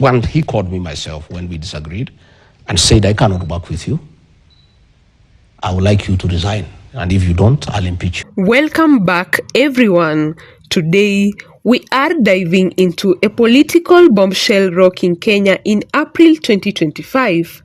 One, he called me myself when we disagreed and said, I cannot work with you. I would like you to resign. And if you don't, I'll impeach you. Welcome back, everyone. Today, we are diving into a political bombshell rocking Kenya in April 2025.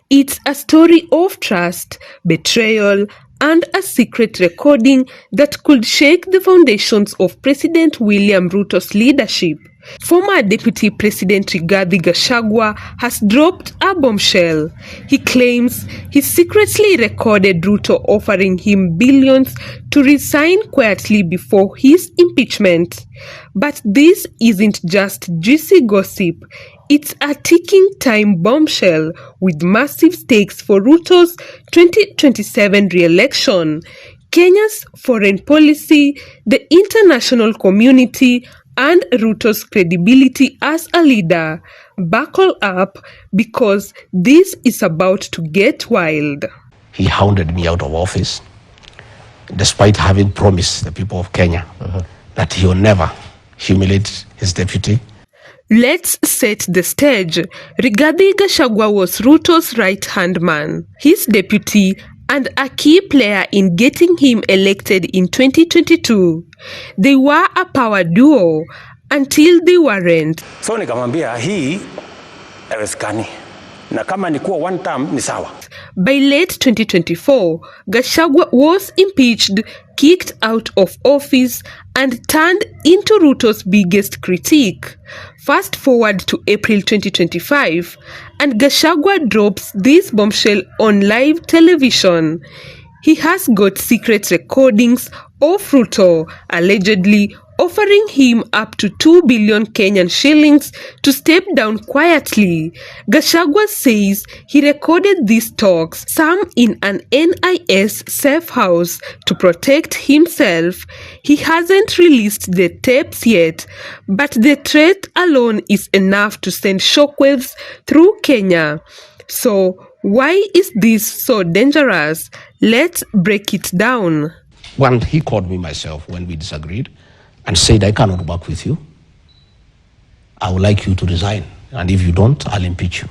It's a story of trust, betrayal, and a secret recording that could shake the foundations of President William Ruto's leadership. Former Deputy President Gachagua has dropped a bombshell. He claims he secretly recorded Ruto offering him billions to resign quietly before his impeachment. But this isn't just juicy gossip. It's a ticking time bombshell with massive stakes for Ruto's 2027 re-election. Kenya's foreign policy, the international community, and Ruto's credibility as a leader. Buckle up, because this is about to get wild. He hounded me out of office, despite having promised the people of Kenya that he will never humiliate his deputy. Let's set the stage. Rigathi Gachagua was Ruto's right-hand man, his deputy, and a key player in getting him elected in 2022. They were a power duo until they weren't. So nikamwambia hii haiwezekani. Na kama ni kuwa one term ni sawa. By late 2024, Gachagua was impeached, kicked out of office, and turned into Ruto's biggest critique. Fast forward to April 2025, and Gachagua drops this bombshell on live television. He has got secret recordings of Ruto allegedly offering him up to 2 billion Kenyan shillings to step down quietly. Gachagua says he recorded these talks, some in an NIS safe house, to protect himself. He hasn't released the tapes yet, but the threat alone is enough to send shockwaves through Kenya. So, why is this so dangerous? Let's break it down. One, he called me myself when we disagreed and said, I cannot work with you. I would like you to resign. And if you don't, I'll impeach you.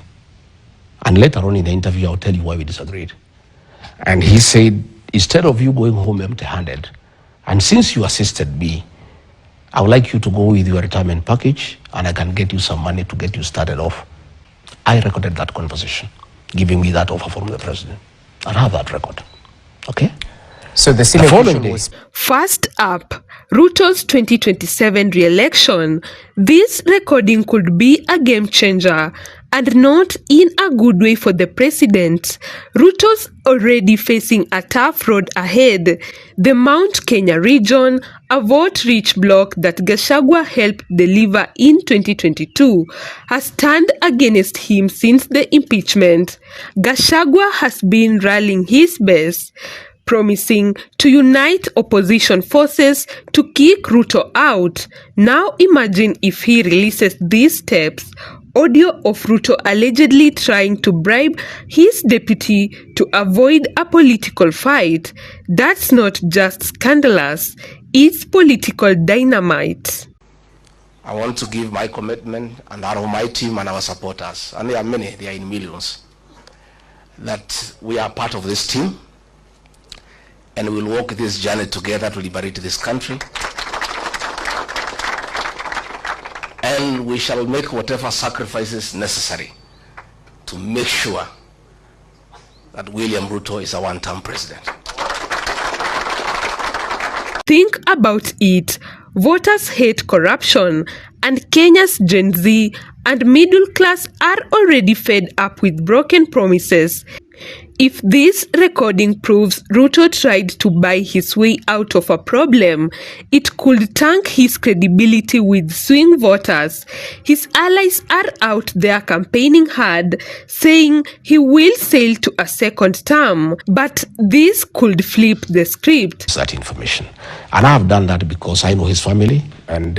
And later on in the interview, I'll tell you why we disagreed. And he said, instead of you going home empty-handed, and since you assisted me, I would like you to go with your retirement package, and I can get you some money to get you started off. I recorded that conversation, giving me that offer from the president. I have that record. Okay? So the following day was... First up, Ruto's 2027 re-election. This recording could be a game changer, and not in a good way for the president. Ruto's already facing a tough road ahead. The Mount Kenya region, a vote-rich bloc that Gachagua helped deliver in 2022, has turned against him since the impeachment. Gachagua has been rallying his base, promising to unite opposition forces to kick Ruto out. Now imagine if he releases these tapes, audio of Ruto allegedly trying to bribe his deputy to avoid a political fight. That's not just scandalous, it's political dynamite. I want to give my commitment and that of my team and our supporters, and there are many, they are in millions, that we are part of this team, and we'll walk this journey together to liberate this country. And we shall make whatever sacrifices necessary to make sure that William Ruto is a one-term president. Think about it. Voters hate corruption, and Kenya's Gen Z and middle class are already fed up with broken promises. If this recording proves Ruto tried to buy his way out of a problem, it could tank his credibility with swing voters. His allies are out there campaigning hard, saying he will sail to a second term. But this could flip the script. That information. And I have done that because I know his family, and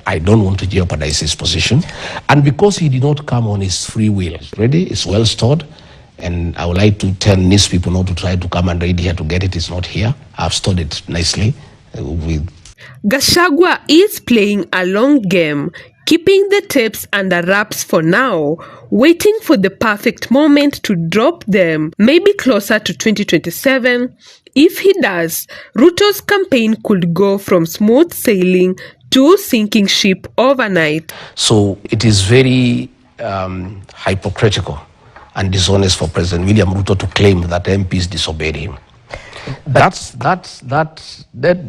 I don't want to jeopardize his position. And because he did not come on his free will. Ready? It's well stored. And I would like to tell these people not to try to come and raid here to get it. It's not here. I've stored it nicely with... Gachagua is playing a long game. keeping the tapes under wraps for now, waiting for the perfect moment to drop them, maybe closer to 2027. If he does, Ruto's campaign could go from smooth sailing to sinking ship overnight. So it is very hypocritical and dishonest for President William Ruto to claim that MPs disobeyed him.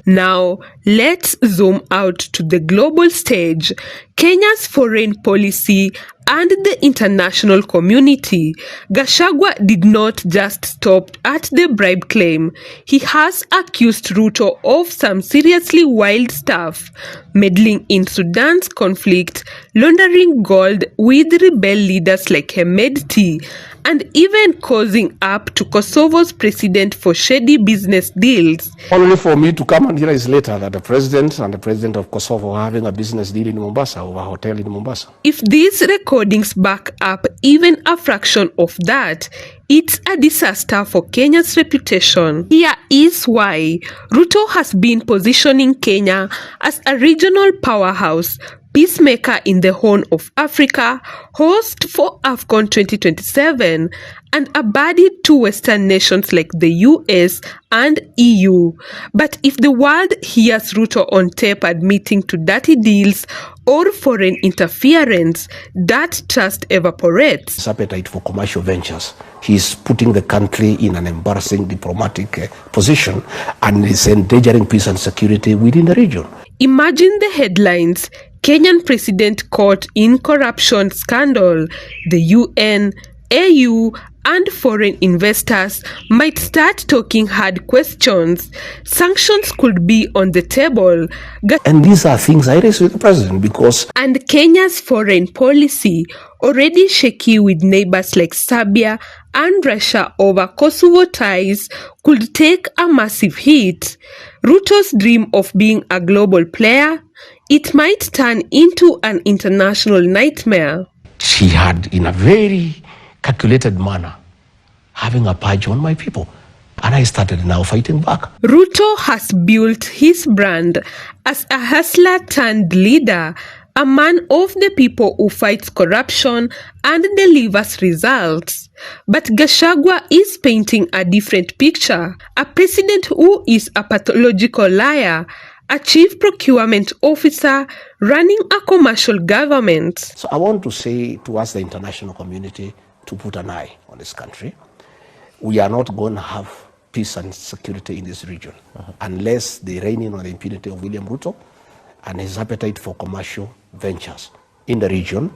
Now, let's zoom out to the global stage. Kenya's foreign policy and the international community. Gachagua did not just stop at the bribe claim. He has accused Ruto of some seriously wild stuff, meddling in Sudan's conflict, laundering gold with rebel leaders like Hemedti, and even causing up to Kosovo's president for shady business deals. Only for me to come and realize later that the president and the president of Kosovo are having a business deal in Mombasa, over a hotel in Mombasa. If these recordings back up even a fraction of that, it's a disaster for Kenya's reputation. Here is why. Ruto has been positioning Kenya as a regional powerhouse, peacemaker in the Horn of Africa, host for AFCON 2027, and a buddy to Western nations like the US and EU. But if the world hears Ruto on tape admitting to dirty deals or foreign interference, that trust evaporates. His appetite for commercial ventures. He's putting the country in an embarrassing diplomatic position and is endangering peace and security within the region. Imagine the headlines: Kenyan president caught in corruption scandal. The UN, AU, and foreign investors might start talking hard questions. Sanctions could be on the table. And these are things I raise with the president because... And Kenya's foreign policy, already shaky with neighbors like Serbia and Russia over Kosovo ties, could take a massive hit. Ruto's dream of being a global player, it might turn into an international nightmare. He had, in a very calculated manner, having a purge on my people. And I started now fighting back. Ruto has built his brand as a hustler turned leader, a man of the people who fights corruption and delivers results. But Gachagua is painting a different picture. A president who is a pathological liar, a chief procurement officer running a commercial government. So I want to say to us, the international community, to put an eye on this country. We are not going to have peace and security in this region unless the reigning on the impunity of William Ruto and his appetite for commercial ventures in the region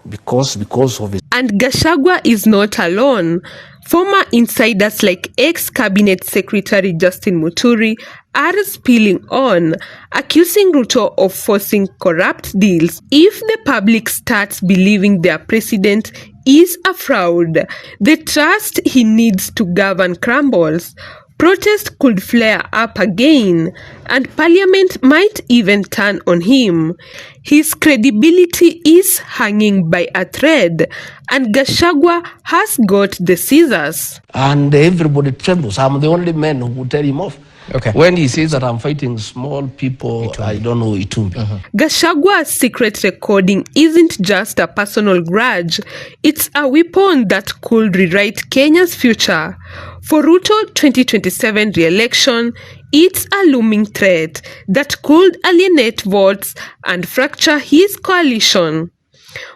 because of his... And Gachagua is not alone. Former insiders like ex-cabinet secretary Justin Muturi are spilling on, accusing Ruto of forcing corrupt deals. If the public starts believing their president is a fraud, the trust he needs to govern crumbles. Protest could flare up again, and parliament might even turn on him. His credibility is hanging by a thread, and Gachagua has got the scissors. And everybody trembles. I'm the only man who would tell him off. Okay. When he says that I'm fighting small people, I don't know Itumbi. Gashagua's secret recording isn't just a personal grudge. It's a weapon that could rewrite Kenya's future. For Ruto 2027 re-election, it's a looming threat that could alienate votes and fracture his coalition.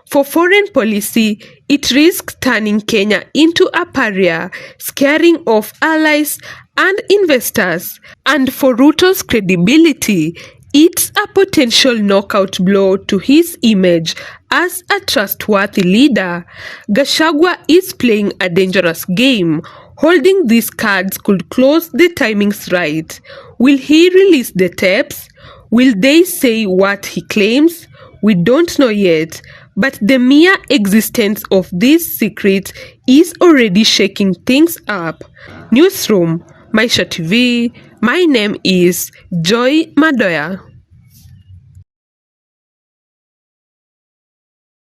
For foreign policy, it risks turning Kenya into a pariah, scaring off allies and investors. And for Ruto's credibility, it's a potential knockout blow to his image as a trustworthy leader. Gachagua is playing a dangerous game. Holding these cards could close the timings right. Will he release the tapes? Will they say what he claims? We don't know yet, but the mere existence of this secret is already shaking things up. Newsroom, Maisha TV. My name is Joy Madoya.